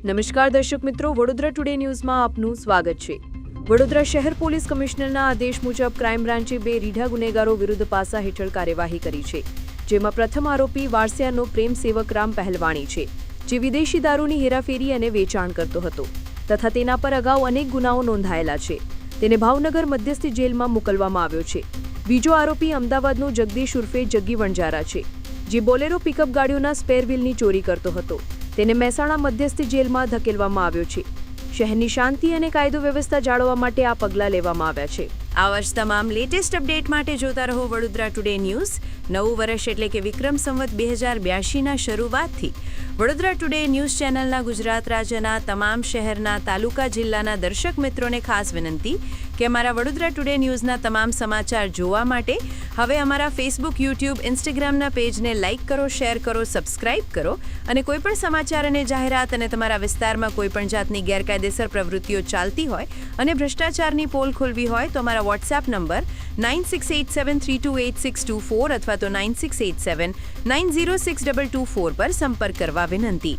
નમસ્કાર દર્શક મિત્રો, વડોદરા ટુડે ન્યૂઝમાં આપનું સ્વાગત છે। વડોદરા શહેર પોલીસ કમિશનરના આદેશ મુજબ ક્રાઇમ બ્રાન્ચે 2 રીઢા ગુનેગારો વિરુદ્ધ પાસા હેઠળ કાર્યવાહી કરી છે, જેમાં પ્રથમ આરોપી વારસિયાનો પ્રેમ સેવક રામ પહેલવાણી છે, જે વિદેશી દારૂની હેરાફેરી અને વેચાણ કરતો હતો તથા તેના પર અગાઉ અનેક ગુનાઓ નોંધાયેલા છે। તેને ભાવનગર મધ્યસ્થી જેલમાં મોકલવામાં આવ્યો છે। બીજો આરોપી અમદાવાદનો જગદીશ ઉર્ફે જગ્ગી વણજારા છે, જે બોલેરો પિકઅપ ગાડીઓના સ્પેર વ્હીલની ચોરી કરતો હતો। તેને મહેસાણા મધ્યસ્થી જેલમાં ધકેલવામાં આવ્યો છે। શહેરની શાંતિ અને કાયદો વ્યવસ્થા જાળવવા માટે આ પગલાં લેવામાં આવ્યા છે। આવા જ તમામ લેટેસ્ટ અપડેટ માટે જોતા રહો વડોદરા ટુડે ન્યૂઝ। નવું વર્ષ એટલે કે વિક્રમ સંવત 2082ના શરૂઆતથી વડોદરા ટુડે ન્યૂઝ ચેનલના ગુજરાત રાજ્યના તમામ શહેરના તાલુકા જિલ્લાના દર્શક મિત્રોને ખાસ વિનંતી કે અમારા વડોદરા ટુડે ન્યૂઝના તમામ સમાચાર જોવા માટે હવે અમારા ફેસબુક, યુટ્યુબ, ઇન્સ્ટાગ્રામના પેજને લાઇક કરો, શેર કરો, સબસ્ક્રાઇબ કરો અને કોઈપણ સમાચાર અને જાહેરાત અને તમારા વિસ્તારમાં કોઈપણ જાતની ગેરકાયદેસર પ્રવૃત્તિઓ ચાલતી હોય અને ભ્રષ્ટાચારની પોલ ખોલવી હોય તો અમારા વોટ્સએપ નંબર 9687328624 અથવા તો 9687906224 પર સંપર્ક કરવા વિનંતી।